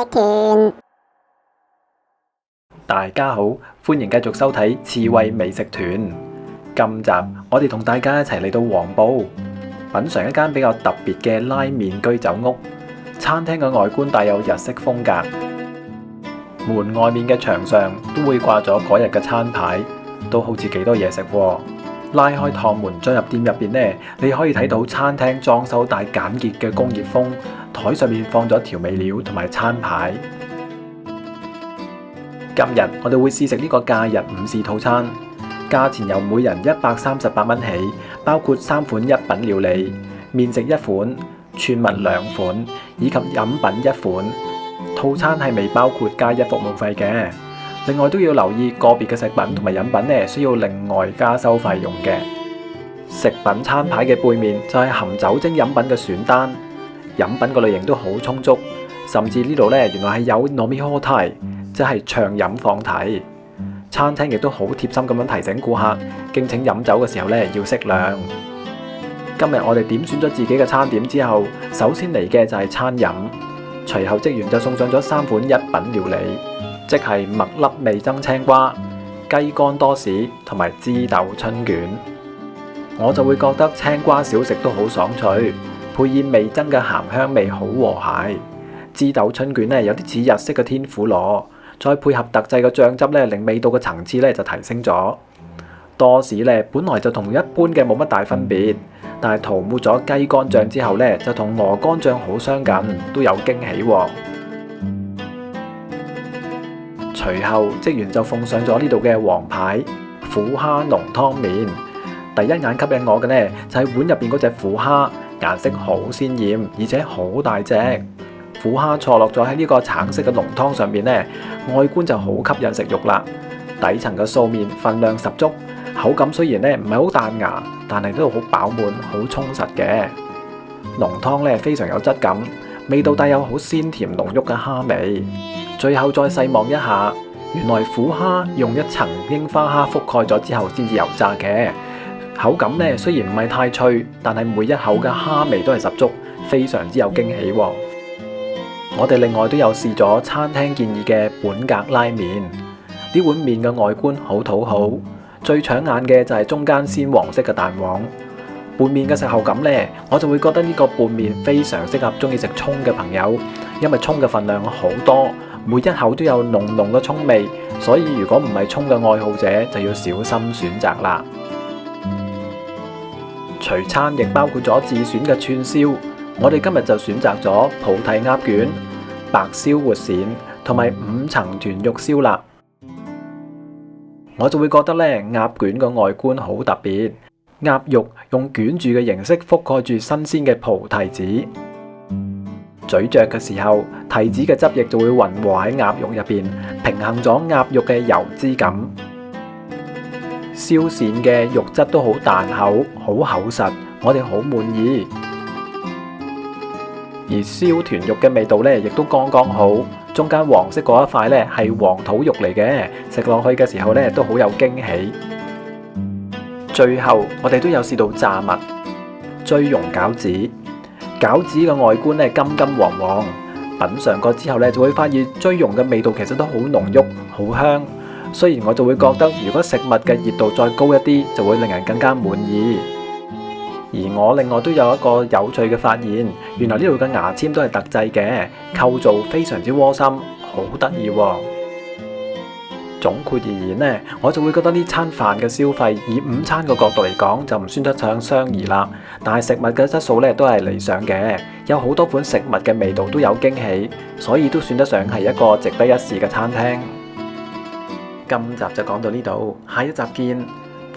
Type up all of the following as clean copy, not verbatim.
團。大家好，歡迎繼續收睇刺猬美食團。今集我哋同大家一齊嚟到黃埔，品嘗一間比較特別嘅拉麵居酒屋。餐廳嘅外觀帶有日式風格，門外面嘅牆上都會掛咗嗰日嘅餐牌，都好似幾多嘢食喎。拉開趟門進入店入邊呢，你可以睇到餐廳裝修帶簡潔嘅工業風，台上面放咗調味料同埋餐牌。今日我哋會試食呢個假日午市套餐，價錢由每人138蚊起，包括3款一品料理、麵食1款、串物2款以及飲品1款。套餐係未包括加一服務費嘅。另外都要留意個別嘅食品同埋飲品呢，需要另外加收費用嘅。食品餐牌嘅背面就係含酒精飲品嘅選單，飲品個類型都好充足，甚至呢度呢，原來係有飲み放題，即係暢飲放題。餐廳亦都好貼心咁樣提醒顧客，敬請飲酒嘅時候呢，要適量。今日我哋點選咗自己嘅餐點之後，首先嚟嘅就係餐飲，隨後職員就送上咗3款一品料理。即係麥粒味噌青瓜、雞肝多士同埋枝豆春卷。我就會覺得青瓜小食都好爽脆，配以味噌嘅鹹香味好和諧。枝豆春卷呢，有啲似日式嘅天婦羅，再配合特製嘅醬汁呢，令味道嘅層次呢就提升咗。多士呢，本來就同一般嘅冇乜大分別，但係塗抹咗雞肝醬之後呢，就同鵝肝醬好相近，都有驚喜喎。隨後職員就奉上咗呢度嘅王牌虎蝦濃湯麵。第一眼吸引我嘅呢，就係碗入邊嗰隻虎蝦，顏色好鮮豔，而且好大隻。虎蝦坐落咗喺呢個橙色嘅濃湯上面呢，外觀就好吸引食慾啦。底層嘅素麵分量十足，口感雖然呢唔係好彈牙，但係都好飽滿、好充實嘅。濃湯呢非常有質感，味道帶有好鮮甜濃郁嘅蝦味。最後再細望一下，原來虎蝦用一層櫻花蝦覆蓋咗之後先至油炸嘅。口感呢雖然唔係太脆，但係每一口嘅蝦味都係十足，非常之有驚喜喎。我哋另外都有試咗餐廳建議嘅本格拉麵，呢碗麵嘅外觀好討好，最搶眼嘅就係中間鮮黃色嘅蛋黃。拌麵嘅食後感呢，我就會覺得呢個拌麵非常適合中意食蔥嘅朋友，因為蔥嘅份量好多。每一口都有濃濃嘅蔥味，所以如果唔係蔥嘅愛好者，就要小心選擇啦。隨餐亦包括咗自選嘅串燒，我哋今日就選擇咗菩提鴨卷、白燒活鱔同埋5層豚肉燒臘。我就會覺得呢鴨卷嘅外觀好特別，鴨肉用捲住嘅形式覆蓋住新鮮嘅菩提子。咀嚼嘅時候，提子嘅汁液就會混和喺鴨肉入邊，平衡咗鴨肉嘅油脂感。燒鱔嘅肉質都好彈口，好厚實，我哋好滿意。而燒豚肉嘅味道呢，亦都剛剛好。中間黃色嗰一塊呢，係黃肚肉嚟嘅，食落去嘅時候呢，都好有驚喜。最後我哋都有試到炸物醉蓉餃子。餃子嘅外觀呢，金金黃黃，品嘗過之後呢，就會發現醉蓉嘅味道其實都好濃郁、好香。雖然我就會覺得，如果食物嘅熱度再高一啲，就會令人更加滿意。而我另外都有一個有趣嘅發現，原來呢度嘅牙籤都係特製嘅，構造非常之窩心，好得意喎。總括而言呢，我就會覺得呢餐飯嘅消費以午餐嘅角度嚟講就唔算得上相宜啦，但係食物嘅質素呢都係理想嘅，有好多款食物嘅味道都有驚喜，所以都算得上係一個值得一試嘅餐廳。今集就講到呢度，下一集見。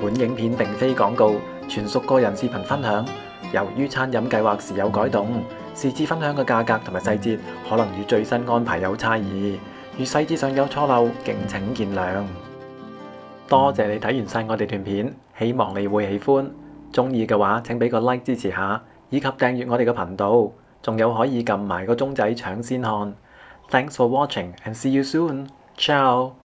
本影片並非廣告，全屬個人視頻分享，由於餐飲計劃時有改動，是次分享嘅價格同埋細節可能與最新安排有差異。如細節上有錯漏，敬請見諒。多謝你睇完晒我哋段片，希望你會喜歡。中意嘅話，請俾個 like 支持下，以及訂閱我哋嘅頻道，仲有可以撳埋個鐘仔搶先看。Thanks for watching and see you soon. Ciao.